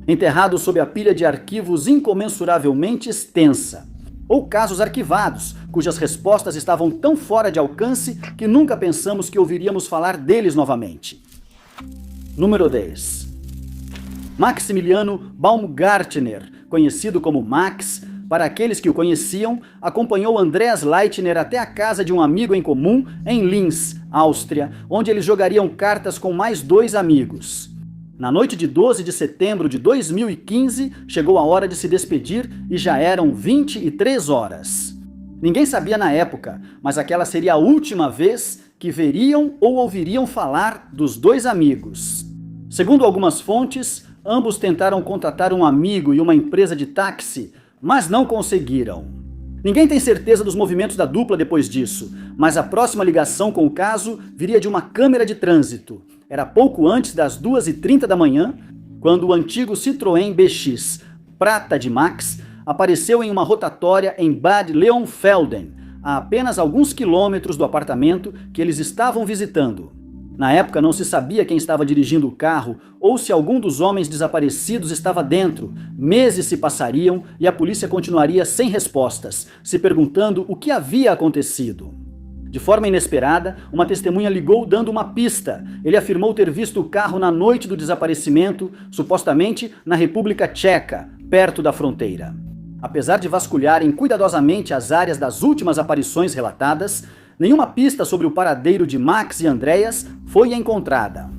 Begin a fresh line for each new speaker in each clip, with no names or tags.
enterrados sob a pilha de arquivos incomensuravelmente extensa, ou casos arquivados, cujas respostas estavam tão fora de alcance que nunca pensamos que ouviríamos falar deles novamente. Número 10. Maximiliano Baumgartner, conhecido como Max, para aqueles que o conheciam, acompanhou Andreas Leitner até a casa de um amigo em comum em Linz, Áustria, onde eles jogariam cartas com mais 2 amigos. Na noite de 12 de setembro de 2015, chegou a hora de se despedir e já eram 23 horas. Ninguém sabia na época, mas aquela seria a última vez que veriam ou ouviriam falar dos 2 amigos. Segundo algumas fontes, ambos tentaram contatar um amigo e uma empresa de táxi, mas não conseguiram. Ninguém tem certeza dos movimentos da dupla depois disso, mas a próxima ligação com o caso viria de uma câmera de trânsito. Era pouco antes das 2h30 da manhã, quando o antigo Citroën BX, prata de Max, apareceu em uma rotatória em Bad Leonfelden, a apenas alguns quilômetros do apartamento que eles estavam visitando. Na época não se sabia quem estava dirigindo o carro ou se algum dos homens desaparecidos estava dentro. Meses se passariam e a polícia continuaria sem respostas, se perguntando o que havia acontecido. De forma inesperada, uma testemunha ligou dando uma pista. Ele afirmou ter visto o carro na noite do desaparecimento, supostamente na República Tcheca, perto da fronteira. Apesar de vasculharem cuidadosamente as áreas das últimas aparições relatadas, nenhuma pista sobre o paradeiro de Max e Andreas foi encontrada.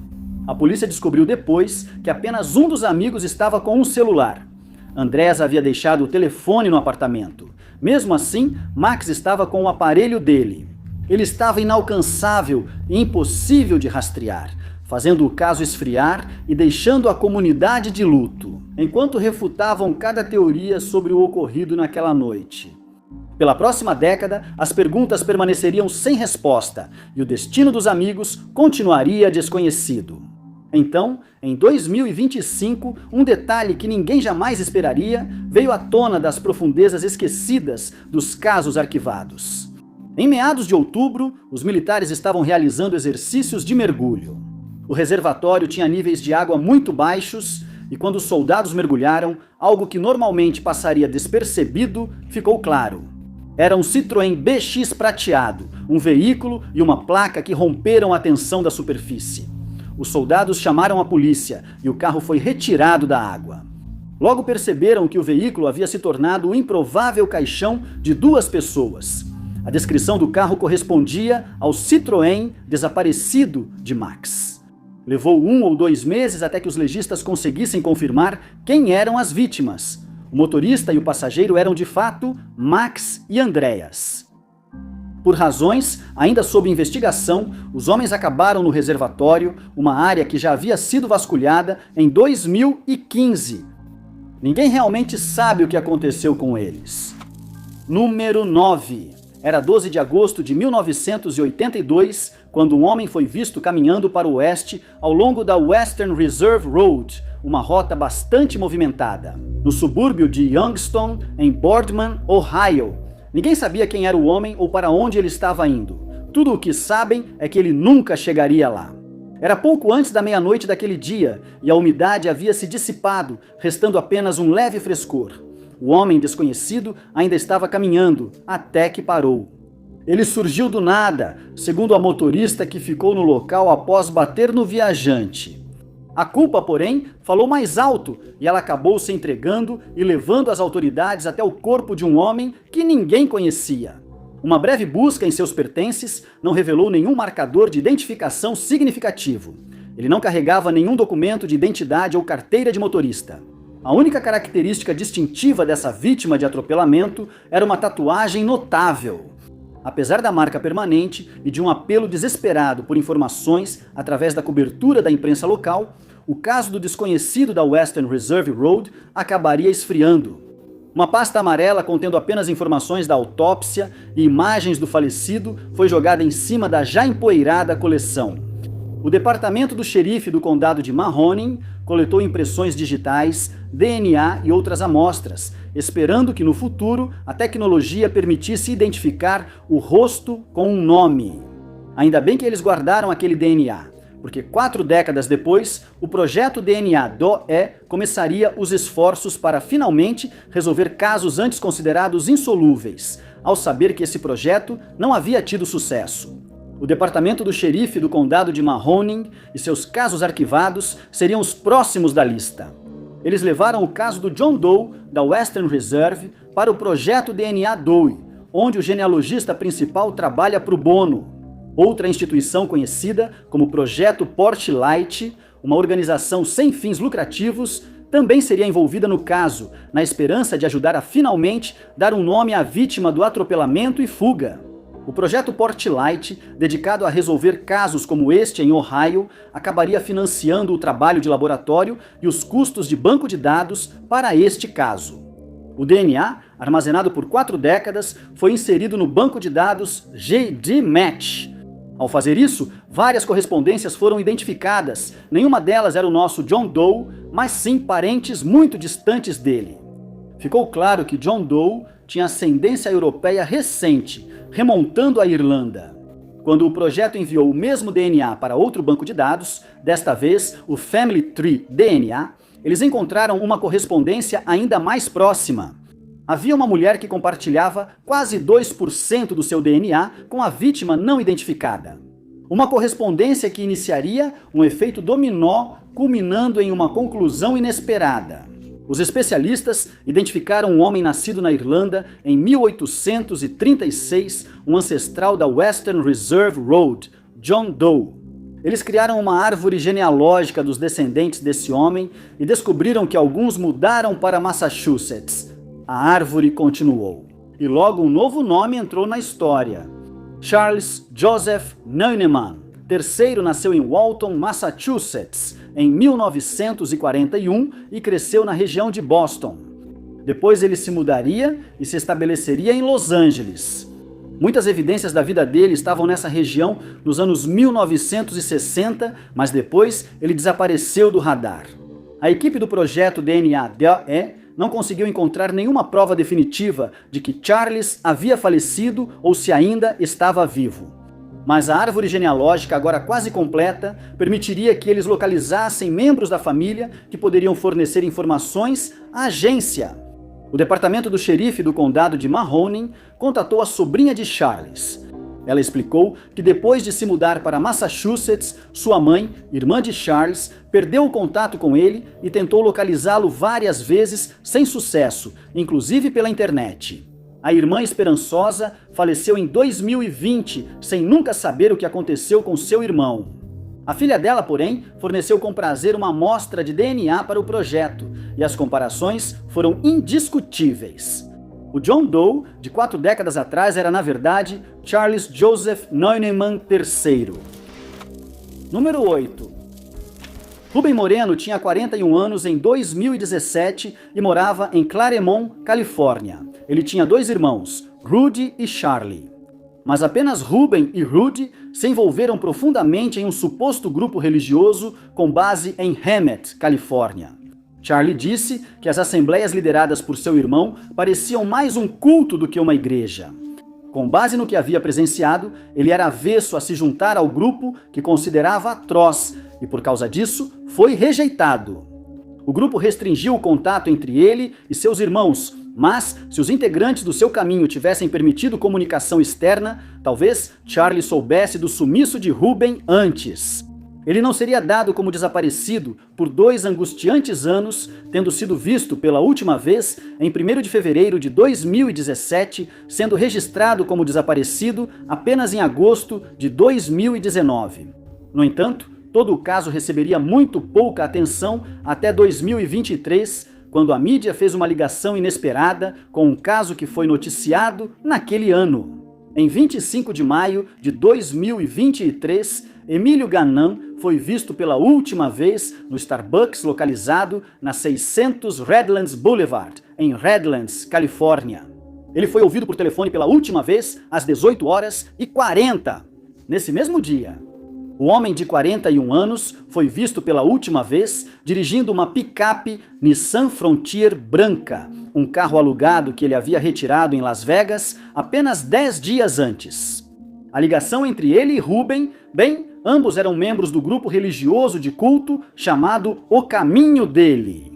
A polícia descobriu depois que apenas um dos amigos estava com um celular. Andreas havia deixado o telefone no apartamento. Mesmo assim, Max estava com o aparelho dele. Ele estava inalcançável e impossível de rastrear, fazendo o caso esfriar e deixando a comunidade de luto, enquanto refutavam cada teoria sobre o ocorrido naquela noite. Pela próxima década, as perguntas permaneceriam sem resposta e o destino dos amigos continuaria desconhecido. Então, em 2025, um detalhe que ninguém jamais esperaria veio à tona das profundezas esquecidas dos casos arquivados. Em meados de outubro, os militares estavam realizando exercícios de mergulho. O reservatório tinha níveis de água muito baixos e quando os soldados mergulharam, algo que normalmente passaria despercebido ficou claro. Era um Citroën BX prateado, um veículo e uma placa que romperam a tensão da superfície. Os soldados chamaram a polícia e o carro foi retirado da água. Logo perceberam que o veículo havia se tornado o improvável caixão de 2 pessoas. A descrição do carro correspondia ao Citroën desaparecido de Max. Levou 1 ou 2 meses até que os legistas conseguissem confirmar quem eram as vítimas. O motorista e o passageiro eram de fato Max e Andreas. Por razões ainda sob investigação, os homens acabaram no reservatório, uma área que já havia sido vasculhada em 2015. Ninguém realmente sabe o que aconteceu com eles. Número 9. Era 12 de agosto de 1982, quando um homem foi visto caminhando para o oeste ao longo da Western Reserve Road, uma rota bastante movimentada, no subúrbio de Youngstown, em Boardman, Ohio. Ninguém sabia quem era o homem ou para onde ele estava indo. Tudo o que sabem é que ele nunca chegaria lá. Era pouco antes da meia-noite daquele dia e a umidade havia se dissipado, restando apenas um leve frescor. O homem desconhecido ainda estava caminhando, até que parou. Ele surgiu do nada, segundo a motorista que ficou no local após bater no viajante. A culpa, porém, falou mais alto e ela acabou se entregando e levando as autoridades até o corpo de um homem que ninguém conhecia. Uma breve busca em seus pertences não revelou nenhum marcador de identificação significativo. Ele não carregava nenhum documento de identidade ou carteira de motorista. A única característica distintiva dessa vítima de atropelamento era uma tatuagem notável. Apesar da marca permanente e de um apelo desesperado por informações através da cobertura da imprensa local, o caso do desconhecido da Western Reserve Road acabaria esfriando. Uma pasta amarela contendo apenas informações da autópsia e imagens do falecido foi jogada em cima da já empoeirada coleção. O departamento do xerife do condado de Mahoning coletou impressões digitais, DNA e outras amostras, esperando que no futuro a tecnologia permitisse identificar o rosto com um nome. Ainda bem que eles guardaram aquele DNA, porque 4 décadas depois, o projeto DNA DOE começaria os esforços para finalmente resolver casos antes considerados insolúveis, ao saber que esse projeto não havia tido sucesso. O departamento do xerife do condado de Mahoning e seus casos arquivados seriam os próximos da lista. Eles levaram o caso do John Doe, da Western Reserve, para o projeto DNA Doe, onde o genealogista principal trabalha pro bono. Outra instituição conhecida como Projeto Porchlight, uma organização sem fins lucrativos, também seria envolvida no caso, na esperança de ajudar a finalmente dar um nome à vítima do atropelamento e fuga. O Projeto Porchlight, dedicado a resolver casos como este em Ohio, acabaria financiando o trabalho de laboratório e os custos de banco de dados para este caso. O DNA, armazenado por 4 décadas, foi inserido no banco de dados GDmatch. Ao fazer isso, várias correspondências foram identificadas. Nenhuma delas era o nosso John Doe, mas sim parentes muito distantes dele. Ficou claro que John Doe tinha ascendência europeia recente, remontando à Irlanda. Quando o projeto enviou o mesmo DNA para outro banco de dados, desta vez o Family Tree DNA, eles encontraram uma correspondência ainda mais próxima. Havia uma mulher que compartilhava quase 2% do seu DNA com a vítima não identificada. Uma correspondência que iniciaria um efeito dominó, culminando em uma conclusão inesperada. Os especialistas identificaram um homem nascido na Irlanda em 1836, um ancestral da Western Reserve Road, John Doe. Eles criaram uma árvore genealógica dos descendentes desse homem e descobriram que alguns mudaram para Massachusetts. A árvore continuou. E logo um novo nome entrou na história. Charles Joseph Neumann, terceiro, nasceu em Walton, Massachusetts, em 1941 e cresceu na região de Boston. Depois ele se mudaria e se estabeleceria em Los Angeles. Muitas evidências da vida dele estavam nessa região nos anos 1960, mas depois ele desapareceu do radar. A equipe do projeto DNA DOE não conseguiu encontrar nenhuma prova definitiva de que Charles havia falecido ou se ainda estava vivo. Mas a árvore genealógica, agora quase completa, permitiria que eles localizassem membros da família que poderiam fornecer informações à agência. O departamento do xerife do condado de Mahoning contatou a sobrinha de Charles. Ela explicou que depois de se mudar para Massachusetts, sua mãe, irmã de Charles, perdeu o contato com ele e tentou localizá-lo várias vezes sem sucesso, inclusive pela internet. A irmã esperançosa faleceu em 2020, sem nunca saber o que aconteceu com seu irmão. A filha dela, porém, forneceu com prazer uma amostra de DNA para o projeto, e as comparações foram indiscutíveis. O John Doe, de 4 décadas atrás, era, na verdade, Charles Joseph Neumann III. Número 8. Ruben Moreno tinha 41 anos em 2017 e morava em Claremont, Califórnia. Ele tinha 2 irmãos, Rudy e Charlie. Mas apenas Ruben e Rudy se envolveram profundamente em um suposto grupo religioso com base em Hemet, Califórnia. Charlie disse que as assembleias lideradas por seu irmão pareciam mais um culto do que uma igreja. Com base no que havia presenciado, ele era avesso a se juntar ao grupo que considerava atroz e, por causa disso, foi rejeitado. O grupo restringiu o contato entre ele e seus irmãos, mas, se os integrantes do seu caminho tivessem permitido comunicação externa, talvez Charlie soubesse do sumiço de Ruben antes. Ele não seria dado como desaparecido por 2 angustiantes anos, tendo sido visto pela última vez em 1º de fevereiro de 2017, sendo registrado como desaparecido apenas em agosto de 2019. No entanto, todo o caso receberia muito pouca atenção até 2023, quando a mídia fez uma ligação inesperada com um caso que foi noticiado naquele ano. Em 25 de maio de 2023, Emílio Ganan foi visto pela última vez no Starbucks localizado na 600 Redlands Boulevard, em Redlands, Califórnia. Ele foi ouvido por telefone pela última vez às 18h40, nesse mesmo dia. O homem de 41 anos foi visto pela última vez dirigindo uma picape Nissan Frontier branca, um carro alugado que ele havia retirado em Las Vegas apenas 10 dias antes. A ligação entre ele e Ruben, bem, Ambos eram membros do grupo religioso de culto chamado O Caminho dele.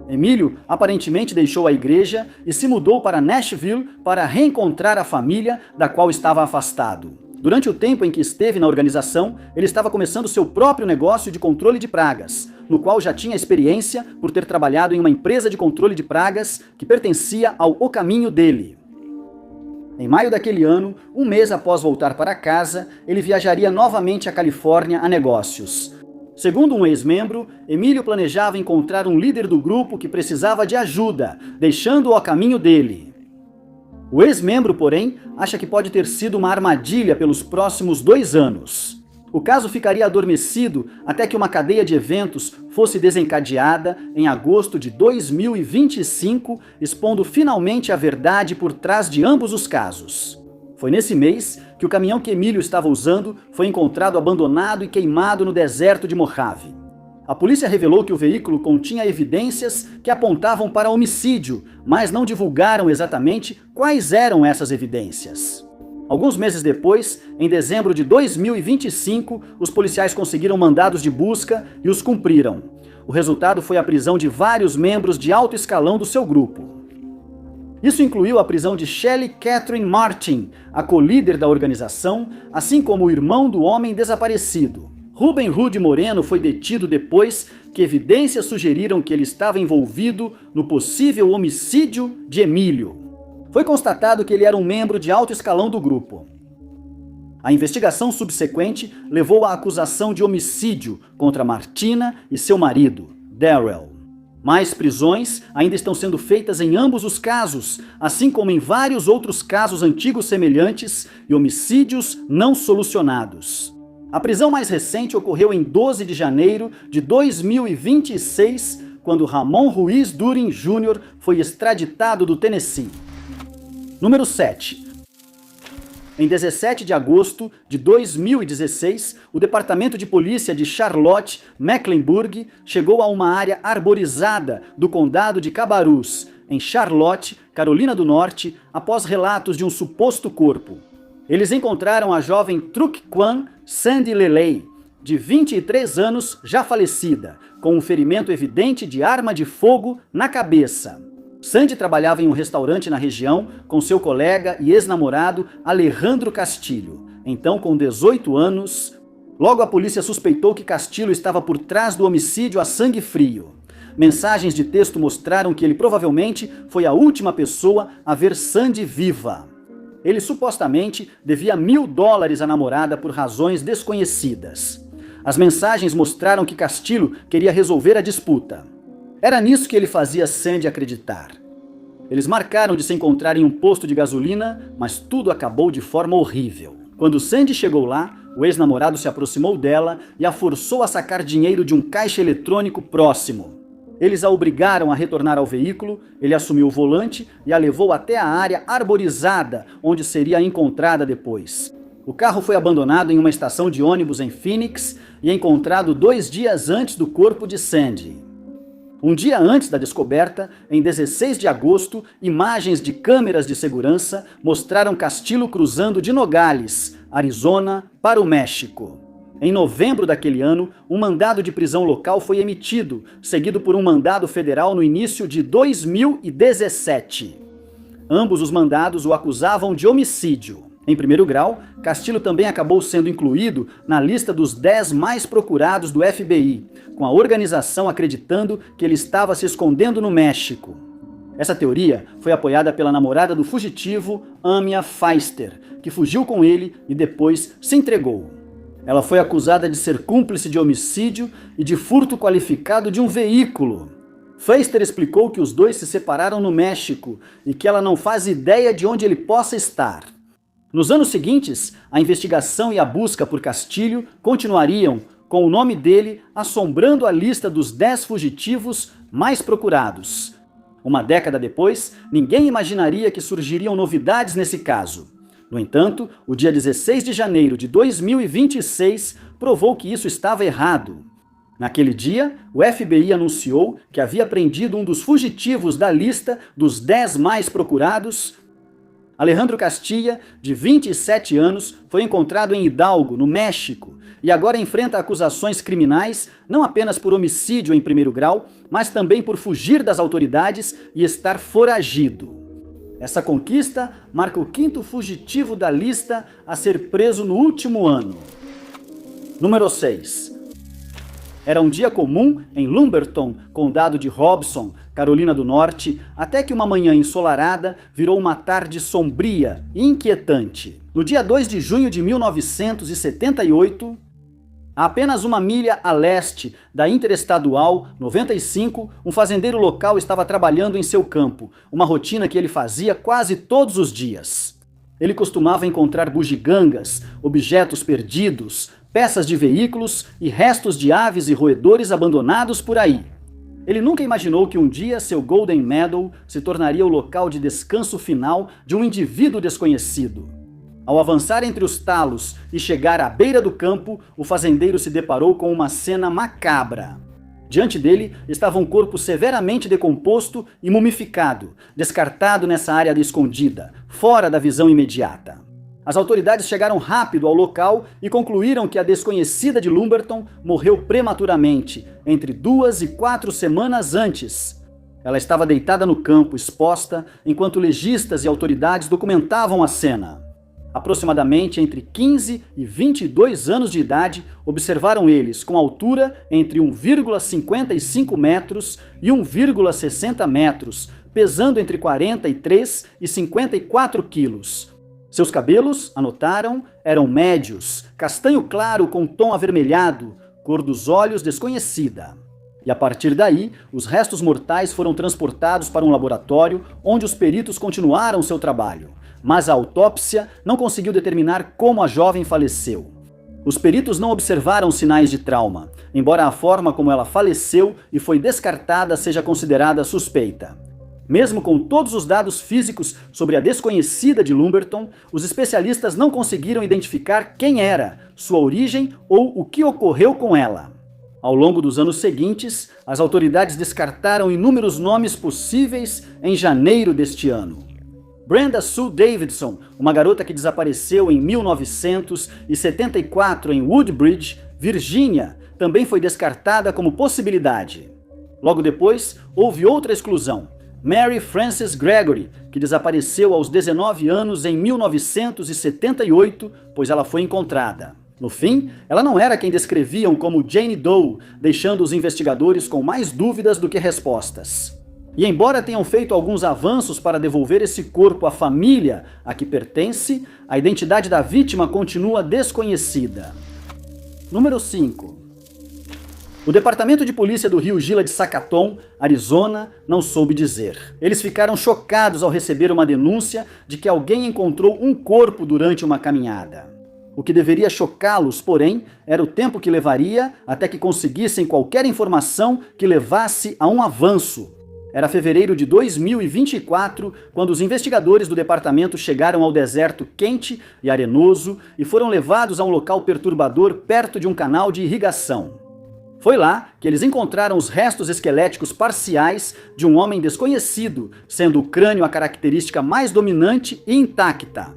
Emílio aparentemente deixou a igreja e se mudou para Nashville para reencontrar a família da qual estava afastado. Durante o tempo em que esteve na organização, ele estava começando seu próprio negócio de controle de pragas, no qual já tinha experiência por ter trabalhado em uma empresa de controle de pragas que pertencia ao O Caminho dele. Em maio daquele ano, um mês após voltar para casa, ele viajaria novamente à Califórnia a negócios. Segundo um ex-membro, Emílio planejava encontrar um líder do grupo que precisava de ajuda, deixando-o ao caminho dele. O ex-membro, porém, acha que pode ter sido uma armadilha pelos próximos 2 anos. O caso ficaria adormecido até que uma cadeia de eventos fosse desencadeada em agosto de 2025, expondo finalmente a verdade por trás de ambos os casos. Foi nesse mês que o caminhão que Emílio estava usando foi encontrado abandonado e queimado no deserto de Mojave. A polícia revelou que o veículo continha evidências que apontavam para homicídio, mas não divulgaram exatamente quais eram essas evidências. Alguns meses depois, em dezembro de 2025, os policiais conseguiram mandados de busca e os cumpriram. O resultado foi a prisão de vários membros de alto escalão do seu grupo. Isso incluiu a prisão de Shelley Catherine Martin, a co-líder da organização, assim como o irmão do homem desaparecido. Ruben Rudy Moreno foi detido depois que evidências sugeriram que ele estava envolvido no possível homicídio de Emílio. Foi constatado que ele era um membro de alto escalão do grupo. A investigação subsequente levou à acusação de homicídio contra Martina e seu marido, Darrell. Mais prisões ainda estão sendo feitas em ambos os casos, assim como em vários outros casos antigos semelhantes e homicídios não solucionados. A prisão mais recente ocorreu em 12 de janeiro de 2026, quando Ramon Ruiz Durin Jr. foi extraditado do Tennessee. Número 7. Em 17 de agosto de 2016, o Departamento de Polícia de Charlotte, Mecklenburg, chegou a uma área arborizada do condado de Cabarrus, em Charlotte, Carolina do Norte, após relatos de um suposto corpo. Eles encontraram a jovem Truc Quan Sandy Leley, de 23 anos, já falecida, com um ferimento evidente de arma de fogo na cabeça. Sandy trabalhava em um restaurante na região com seu colega e ex-namorado Alejandro Castilho. Então, com 18 anos, logo a polícia suspeitou que Castilho estava por trás do homicídio a sangue frio. Mensagens de texto mostraram que ele provavelmente foi a última pessoa a ver Sandy viva. Ele supostamente devia $1.000 à namorada por razões desconhecidas. As mensagens mostraram que Castilho queria resolver a disputa. Era nisso que ele fazia Sandy acreditar. Eles marcaram de se encontrar em um posto de gasolina, mas tudo acabou de forma horrível. Quando Sandy chegou lá, o ex-namorado se aproximou dela e a forçou a sacar dinheiro de um caixa eletrônico próximo. Eles a obrigaram a retornar ao veículo, ele assumiu o volante e a levou até a área arborizada, onde seria encontrada depois. O carro foi abandonado em uma estação de ônibus em Phoenix e encontrado 2 dias antes do corpo de Sandy. Um dia antes da descoberta, em 16 de agosto, imagens de câmeras de segurança mostraram Castilho cruzando de Nogales, Arizona, para o México. Em novembro daquele ano, um mandado de prisão local foi emitido, seguido por um mandado federal no início de 2017. Ambos os mandados o acusavam de homicídio. Em primeiro grau, Castilho também acabou sendo incluído na lista dos 10 mais procurados do FBI, com a organização acreditando que ele estava se escondendo no México. Essa teoria foi apoiada pela namorada do fugitivo, Amia Feister, que fugiu com ele e depois se entregou. Ela foi acusada de ser cúmplice de homicídio e de furto qualificado de um veículo. Feister explicou que os dois se separaram no México e que ela não faz ideia de onde ele possa estar. Nos anos seguintes, a investigação e a busca por Castilho continuariam, com o nome dele assombrando a lista dos 10 fugitivos mais procurados. Uma década depois, ninguém imaginaria que surgiriam novidades nesse caso. No entanto, o dia 16 de janeiro de 2026 provou que isso estava errado. Naquele dia, o FBI anunciou que havia prendido um dos fugitivos da lista dos 10 mais procurados. Alejandro Castilla, de 27 anos, foi encontrado em Hidalgo, no México, e agora enfrenta acusações criminais não apenas por homicídio em primeiro grau, mas também por fugir das autoridades e estar foragido. Essa conquista marca o 5º fugitivo da lista a ser preso no último ano. Número 6. Era um dia comum em Lumberton, condado de Robson, Carolina do Norte, até que uma manhã ensolarada virou uma tarde sombria e inquietante. No dia 2 de junho de 1978, a apenas uma milha a leste da Interestadual 95, um fazendeiro local estava trabalhando em seu campo, uma rotina que ele fazia quase todos os dias. Ele costumava encontrar bugigangas, objetos perdidos, peças de veículos e restos de aves e roedores abandonados por aí. Ele nunca imaginou que um dia seu Golden Meadow se tornaria o local de descanso final de um indivíduo desconhecido. Ao avançar entre os talos e chegar à beira do campo, o fazendeiro se deparou com uma cena macabra. Diante dele estava um corpo severamente decomposto e mumificado, descartado nessa área escondida, fora da visão imediata. As autoridades chegaram rápido ao local e concluíram que a desconhecida de Lumberton morreu prematuramente, entre 2 e 4 semanas antes. Ela estava deitada no campo, exposta, enquanto legistas e autoridades documentavam a cena. Aproximadamente entre 15 e 22 anos de idade, observaram eles com altura entre 1,55 metros e 1,60 metros, pesando entre 43 e 54 quilos. Seus cabelos, anotaram, eram médios, castanho claro com tom avermelhado, cor dos olhos desconhecida. E a partir daí, os restos mortais foram transportados para um laboratório, onde os peritos continuaram seu trabalho. Mas a autópsia não conseguiu determinar como a jovem faleceu. Os peritos não observaram sinais de trauma, embora a forma como ela faleceu e foi descartada seja considerada suspeita. Mesmo com todos os dados físicos sobre a desconhecida de Lumberton, os especialistas não conseguiram identificar quem era, sua origem ou o que ocorreu com ela. Ao longo dos anos seguintes, as autoridades descartaram inúmeros nomes possíveis em janeiro deste ano. Brenda Sue Davidson, uma garota que desapareceu em 1974 em Woodbridge, Virgínia, também foi descartada como possibilidade. Logo depois, houve outra exclusão. Mary Frances Gregory, que desapareceu aos 19 anos em 1978, pois ela foi encontrada. No fim, ela não era quem descreviam como Jane Doe, deixando os investigadores com mais dúvidas do que respostas. E embora tenham feito alguns avanços para devolver esse corpo à família a que pertence, a identidade da vítima continua desconhecida. Número 5. O Departamento de Polícia do Rio Gila de Sacaton, Arizona, não soube dizer. Eles ficaram chocados ao receber uma denúncia de que alguém encontrou um corpo durante uma caminhada. O que deveria chocá-los, porém, era o tempo que levaria até que conseguissem qualquer informação que levasse a um avanço. Era fevereiro de 2024, quando os investigadores do departamento chegaram ao deserto quente e arenoso e foram levados a um local perturbador perto de um canal de irrigação. Foi lá que eles encontraram os restos esqueléticos parciais de um homem desconhecido, sendo o crânio a característica mais dominante e intacta.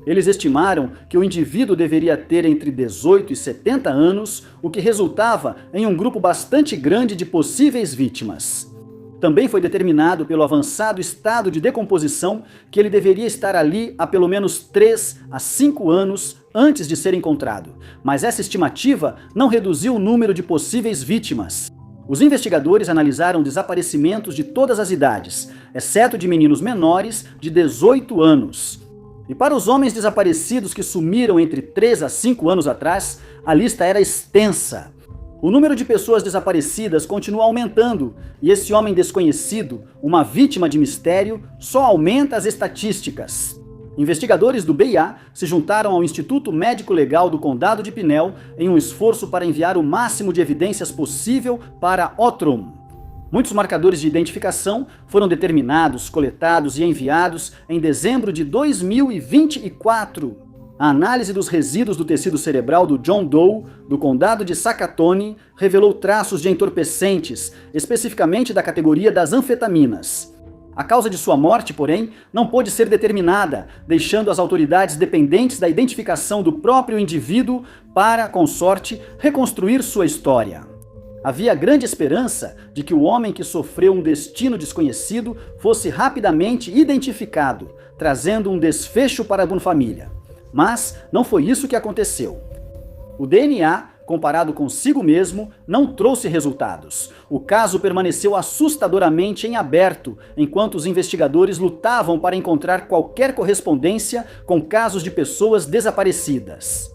Eles estimaram que o indivíduo deveria ter entre 18 e 70 anos, o que resultava em um grupo bastante grande de possíveis vítimas. Também foi determinado pelo avançado estado de decomposição que ele deveria estar ali há pelo menos 3 a 5 anos antes de ser encontrado, mas essa estimativa não reduziu o número de possíveis vítimas. Os investigadores analisaram desaparecimentos de todas as idades, exceto de meninos menores de 18 anos. E para os homens desaparecidos que sumiram entre 3 a 5 anos atrás, a lista era extensa. O número de pessoas desaparecidas continua aumentando, e esse homem desconhecido, uma vítima de mistério, só aumenta as estatísticas. Investigadores do BIA se juntaram ao Instituto Médico Legal do Condado de Pinell em um esforço para enviar o máximo de evidências possível para Outram. Muitos marcadores de identificação foram determinados, coletados e enviados em dezembro de 2024. A análise dos resíduos do tecido cerebral do John Doe, do condado de Sacaton, revelou traços de entorpecentes, especificamente da categoria das anfetaminas. A causa de sua morte, porém, não pôde ser determinada, deixando as autoridades dependentes da identificação do próprio indivíduo para, com sorte, reconstruir sua história. Havia grande esperança de que o homem que sofreu um destino desconhecido fosse rapidamente identificado, trazendo um desfecho para a Bonfamília. Mas não foi isso que aconteceu. O DNA, comparado consigo mesmo, não trouxe resultados. O caso permaneceu assustadoramente em aberto, enquanto os investigadores lutavam para encontrar qualquer correspondência com casos de pessoas desaparecidas.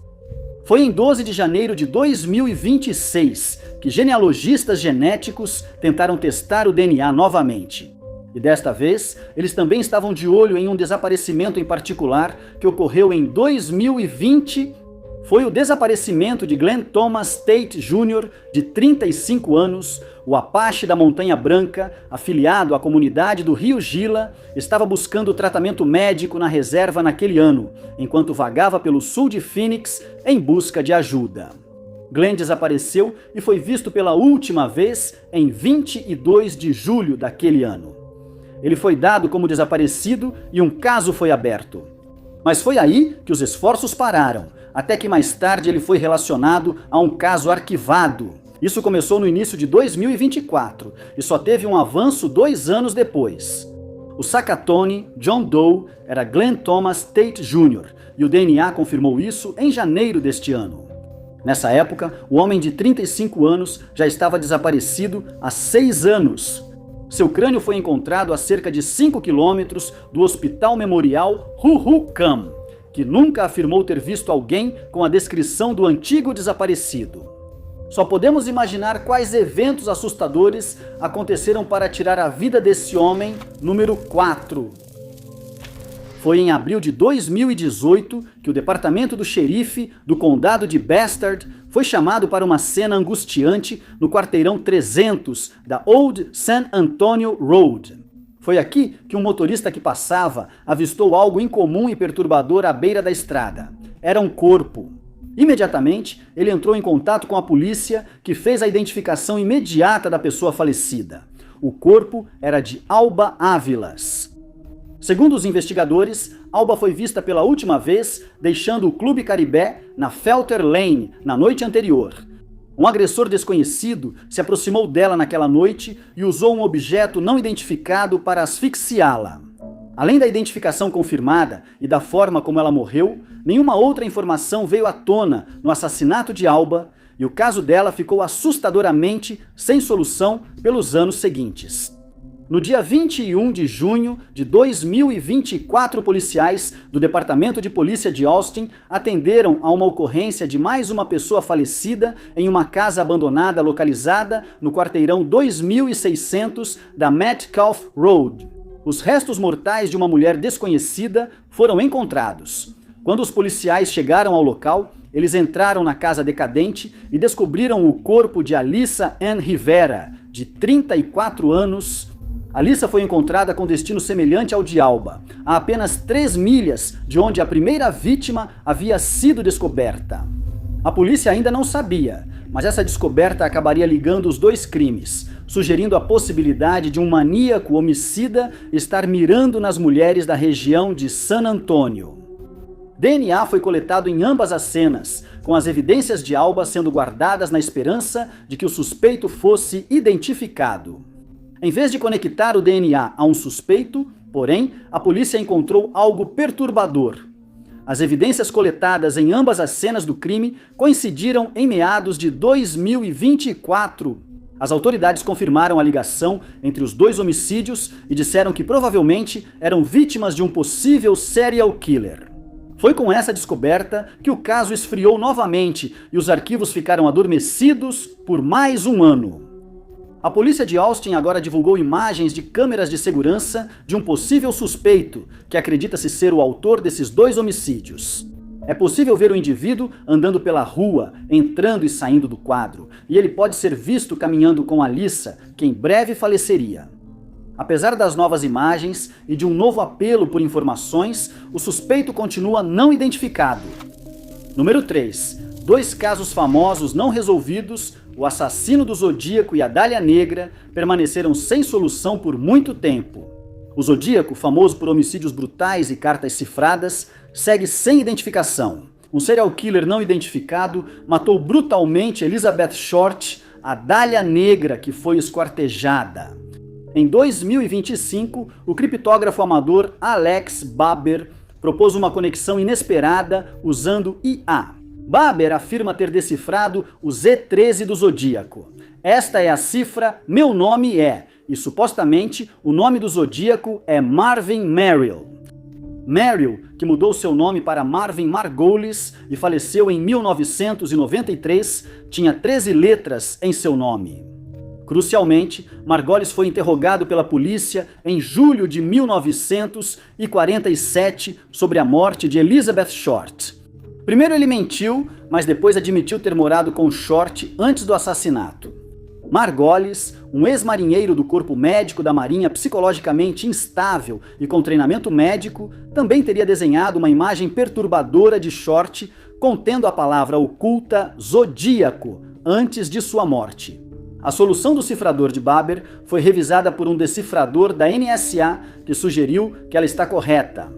Foi em 12 de janeiro de 2026 que genealogistas genéticos tentaram testar o DNA novamente. E desta vez, eles também estavam de olho em um desaparecimento em particular que ocorreu em 2020. Foi o desaparecimento de Glenn Thomas Tate Jr., de 35 anos, o Apache da Montanha Branca, afiliado à comunidade do Rio Gila, estava buscando tratamento médico na reserva naquele ano, enquanto vagava pelo sul de Phoenix em busca de ajuda. Glenn desapareceu e foi visto pela última vez em 22 de julho daquele ano. Ele foi dado como desaparecido e um caso foi aberto. Mas foi aí que os esforços pararam, até que mais tarde ele foi relacionado a um caso arquivado. Isso começou no início de 2024 e só teve um avanço 2 anos depois. O Sakatone John Doe era Glenn Thomas Tate Jr. e o DNA confirmou isso em janeiro deste ano. Nessa época, o homem de 35 anos já estava desaparecido há 6 anos. Seu crânio foi encontrado a cerca de 5 quilômetros do Hospital Memorial Huhukam, que nunca afirmou ter visto alguém com a descrição do antigo desaparecido. Só podemos imaginar quais eventos assustadores aconteceram para tirar a vida desse homem número 4. Foi em abril de 2018 que o departamento do xerife do condado de Bastard foi chamado para uma cena angustiante no quarteirão 300 da Old San Antonio Road. Foi aqui que um motorista que passava avistou algo incomum e perturbador à beira da estrada. Era um corpo. Imediatamente, ele entrou em contato com a polícia, que fez a identificação imediata da pessoa falecida. O corpo era de Alba Ávilas. Segundo os investigadores, Alba foi vista pela última vez deixando o Clube Caribé na Felter Lane na noite anterior. Um agressor desconhecido se aproximou dela naquela noite e usou um objeto não identificado para asfixiá-la. Além da identificação confirmada e da forma como ela morreu, nenhuma outra informação veio à tona no assassinato de Alba e o caso dela ficou assustadoramente sem solução pelos anos seguintes. No dia 21 de junho de 2024, policiais do Departamento de Polícia de Austin atenderam a uma ocorrência de mais uma pessoa falecida em uma casa abandonada localizada no quarteirão 2600 da Metcalf Road. Os restos mortais de uma mulher desconhecida foram encontrados. Quando os policiais chegaram ao local, eles entraram na casa decadente e descobriram o corpo de Alyssa Ann Rivera, de 34 anos. Alyssa foi encontrada com destino semelhante ao de Alba, a apenas 3 milhas de onde a primeira vítima havia sido descoberta. A polícia ainda não sabia, mas essa descoberta acabaria ligando os 2 crimes, sugerindo a possibilidade de um maníaco homicida estar mirando nas mulheres da região de San Antônio. DNA foi coletado em ambas as cenas, com as evidências de Alba sendo guardadas na esperança de que o suspeito fosse identificado. Em vez de conectar o DNA a um suspeito, porém, a polícia encontrou algo perturbador. As evidências coletadas em ambas as cenas do crime coincidiram em meados de 2024. As autoridades confirmaram a ligação entre os 2 homicídios e disseram que provavelmente eram vítimas de um possível serial killer. Foi com essa descoberta que o caso esfriou novamente e os arquivos ficaram adormecidos por mais um ano. A polícia de Austin agora divulgou imagens de câmeras de segurança de um possível suspeito, que acredita-se ser o autor desses 2 homicídios. É possível ver o indivíduo andando pela rua, entrando e saindo do quadro, e ele pode ser visto caminhando com Alyssa, que em breve faleceria. Apesar das novas imagens e de um novo apelo por informações, o suspeito continua não identificado. Número 3. 2 casos famosos não resolvidos, o assassino do Zodíaco e a Dália Negra, permaneceram sem solução por muito tempo. O Zodíaco, famoso por homicídios brutais e cartas cifradas, segue sem identificação. Um serial killer não identificado matou brutalmente Elizabeth Short, a Dália Negra que foi esquartejada. Em 2025, o criptógrafo amador Alex Baber propôs uma conexão inesperada usando IA. Baber afirma ter decifrado o Z13 do Zodíaco. Esta é a cifra "Meu nome é", e supostamente o nome do Zodíaco é Marvin Merrill. Merrill, que mudou seu nome para Marvin Margolis e faleceu em 1993, tinha 13 letras em seu nome. Crucialmente, Margolis foi interrogado pela polícia em julho de 1947 sobre a morte de Elizabeth Short. Primeiro ele mentiu, mas depois admitiu ter morado com Short antes do assassinato. Margolis, um ex-marinheiro do Corpo Médico da Marinha psicologicamente instável e com treinamento médico, também teria desenhado uma imagem perturbadora de Short contendo a palavra oculta Zodíaco antes de sua morte. A solução do cifrador de Baber foi revisada por um decifrador da NSA que sugeriu que ela está correta.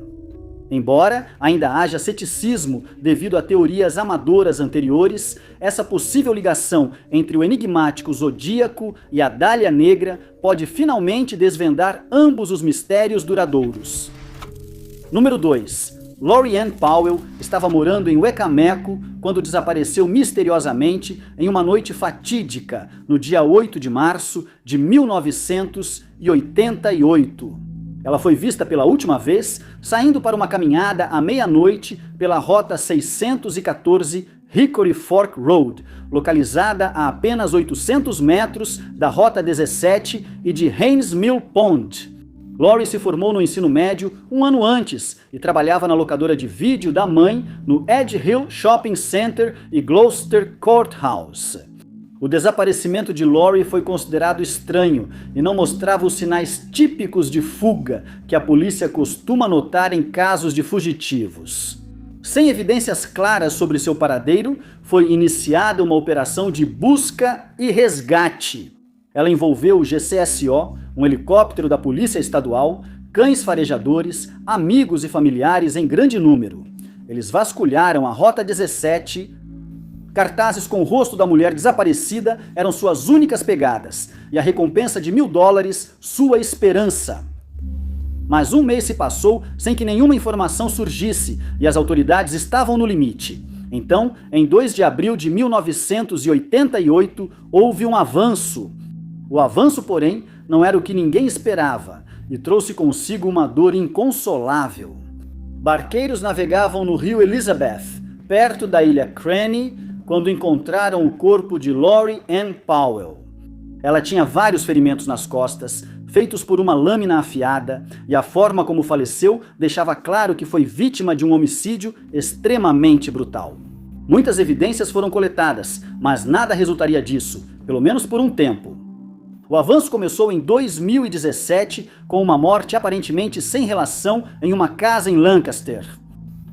Embora ainda haja ceticismo devido a teorias amadoras anteriores, essa possível ligação entre o enigmático Zodíaco e a Dália Negra pode finalmente desvendar ambos os mistérios duradouros. Número 2. Lori Ann Powell estava morando em Uecameco quando desapareceu misteriosamente em uma noite fatídica, no dia 8 de março de 1988. Ela foi vista pela última vez saindo para uma caminhada à meia-noite pela Rota 614 Hickory Fork Road, localizada a apenas 800 metros da Rota 17 e de Haynes Mill Pond. Lori se formou no ensino médio um ano antes e trabalhava na locadora de vídeo da mãe no Edge Hill Shopping Center e Gloucester Courthouse. O desaparecimento de Lori foi considerado estranho e não mostrava os sinais típicos de fuga que a polícia costuma notar em casos de fugitivos. Sem evidências claras sobre seu paradeiro, foi iniciada uma operação de busca e resgate. Ela envolveu o GCSO, um helicóptero da Polícia Estadual, cães farejadores, amigos e familiares em grande número. Eles vasculharam a Rota 17. Cartazes com o rosto da mulher desaparecida eram suas únicas pegadas, e a recompensa de $1.000, sua esperança. Mas um mês se passou sem que nenhuma informação surgisse, e as autoridades estavam no limite. Então, em 2 de abril de 1988, houve um avanço. O avanço, porém, não era o que ninguém esperava, e trouxe consigo uma dor inconsolável. Barqueiros navegavam no rio Elizabeth, perto da ilha Crane, quando encontraram o corpo de Lori Ann Powell. Ela tinha vários ferimentos nas costas, feitos por uma lâmina afiada, e a forma como faleceu deixava claro que foi vítima de um homicídio extremamente brutal. Muitas evidências foram coletadas, mas nada resultaria disso, pelo menos por um tempo. O avanço começou em 2017 com uma morte aparentemente sem relação em uma casa em Lancaster.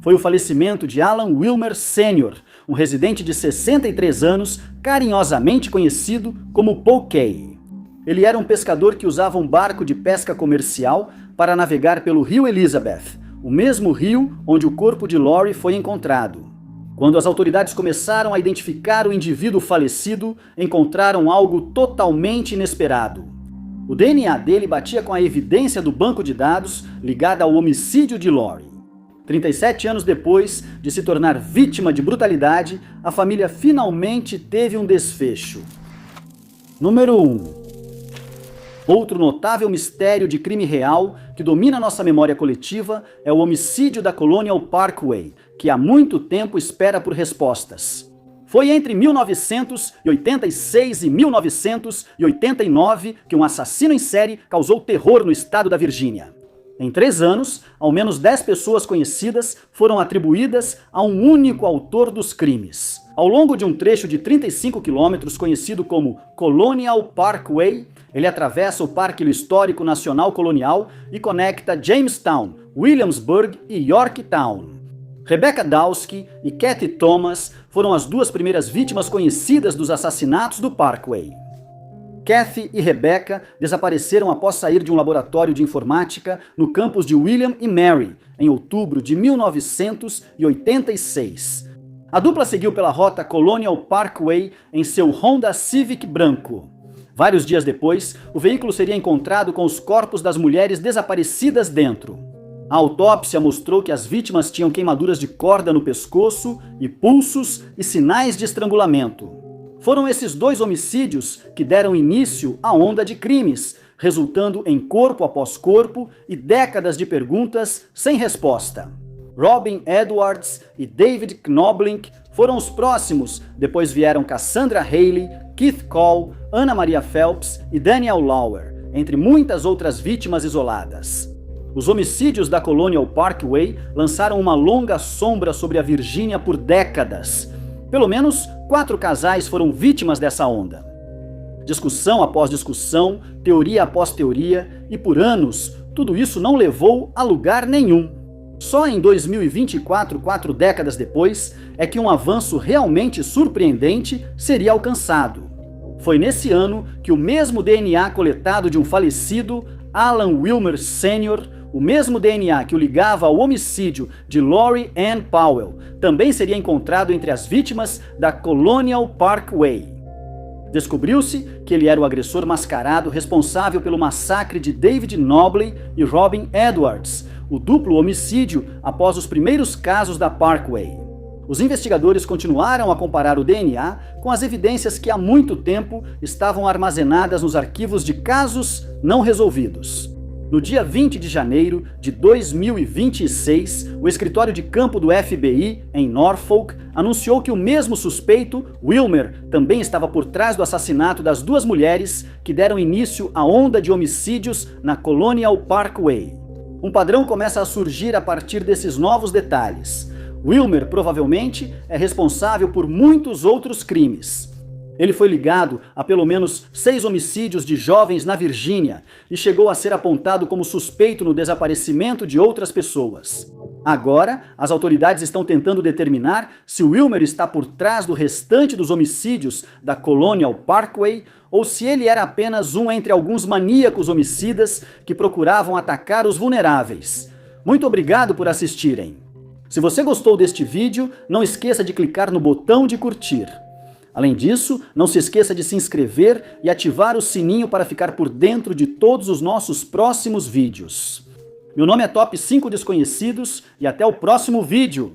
Foi o falecimento de Alan Wilmer Sr., um residente de 63 anos, carinhosamente conhecido como Pokey. Ele era um pescador que usava um barco de pesca comercial para navegar pelo rio Elizabeth, o mesmo rio onde o corpo de Lori foi encontrado. Quando as autoridades começaram a identificar o indivíduo falecido, encontraram algo totalmente inesperado. O DNA dele batia com a evidência do banco de dados ligada ao homicídio de Lori. 37 anos depois de se tornar vítima de brutalidade, a família finalmente teve um desfecho. Número 1. Outro notável mistério de crime real que domina nossa memória coletiva é o homicídio da Colonial Parkway, que há muito tempo espera por respostas. Foi entre 1986 e 1989 que um assassino em série causou terror no estado da Virgínia. Em 3 anos, ao menos 10 pessoas conhecidas foram atribuídas a um único autor dos crimes. Ao longo de um trecho de 35 quilômetros conhecido como Colonial Parkway, ele atravessa o Parque Histórico Nacional Colonial e conecta Jamestown, Williamsburg e Yorktown. Rebecca Dowski e Kathy Thomas foram as 2 primeiras vítimas conhecidas dos assassinatos do Parkway. Kathy e Rebecca desapareceram após sair de um laboratório de informática no campus de William e Mary, em outubro de 1986. A dupla seguiu pela rota Colonial Parkway em seu Honda Civic branco. Vários dias depois, o veículo seria encontrado com os corpos das mulheres desaparecidas dentro. A autópsia mostrou que as vítimas tinham queimaduras de corda no pescoço e pulsos e sinais de estrangulamento. Foram esses 2 homicídios que deram início à onda de crimes, resultando em corpo após corpo e décadas de perguntas sem resposta. Robin Edwards e David Knoblink foram os próximos, depois vieram Cassandra Haley, Keith Cole, Anna Maria Phelps e Daniel Lauer, entre muitas outras vítimas isoladas. Os homicídios da Colonial Parkway lançaram uma longa sombra sobre a Virgínia por décadas. Pelo menos 4 casais foram vítimas dessa onda. Discussão após discussão, teoria após teoria, e por anos, tudo isso não levou a lugar nenhum. Só em 2024, 4 décadas depois, é que um avanço realmente surpreendente seria alcançado. Foi nesse ano que o mesmo DNA coletado de um falecido, Alan Wilmer Sr., o mesmo DNA que o ligava ao homicídio de Lori Ann Powell, também seria encontrado entre as vítimas da Colonial Parkway. Descobriu-se que ele era o agressor mascarado responsável pelo massacre de David Knobley e Robin Edwards, o duplo homicídio após os primeiros casos da Parkway. Os investigadores continuaram a comparar o DNA com as evidências que há muito tempo estavam armazenadas nos arquivos de casos não resolvidos. No dia 20 de janeiro de 2026, o escritório de campo do FBI, em Norfolk, anunciou que o mesmo suspeito, Wilmer, também estava por trás do assassinato das 2 mulheres que deram início à onda de homicídios na Colonial Parkway. Um padrão começa a surgir a partir desses novos detalhes. Wilmer provavelmente é responsável por muitos outros crimes. Ele foi ligado a pelo menos 6 homicídios de jovens na Virgínia e chegou a ser apontado como suspeito no desaparecimento de outras pessoas. Agora, as autoridades estão tentando determinar se Wilmer está por trás do restante dos homicídios da Colonial Parkway ou se ele era apenas um entre alguns maníacos homicidas que procuravam atacar os vulneráveis. Muito obrigado por assistirem. Se você gostou deste vídeo, não esqueça de clicar no botão de curtir. Além disso, não se esqueça de se inscrever e ativar o sininho para ficar por dentro de todos os nossos próximos vídeos. Meu nome é Top 5 Desconhecidos e até o próximo vídeo!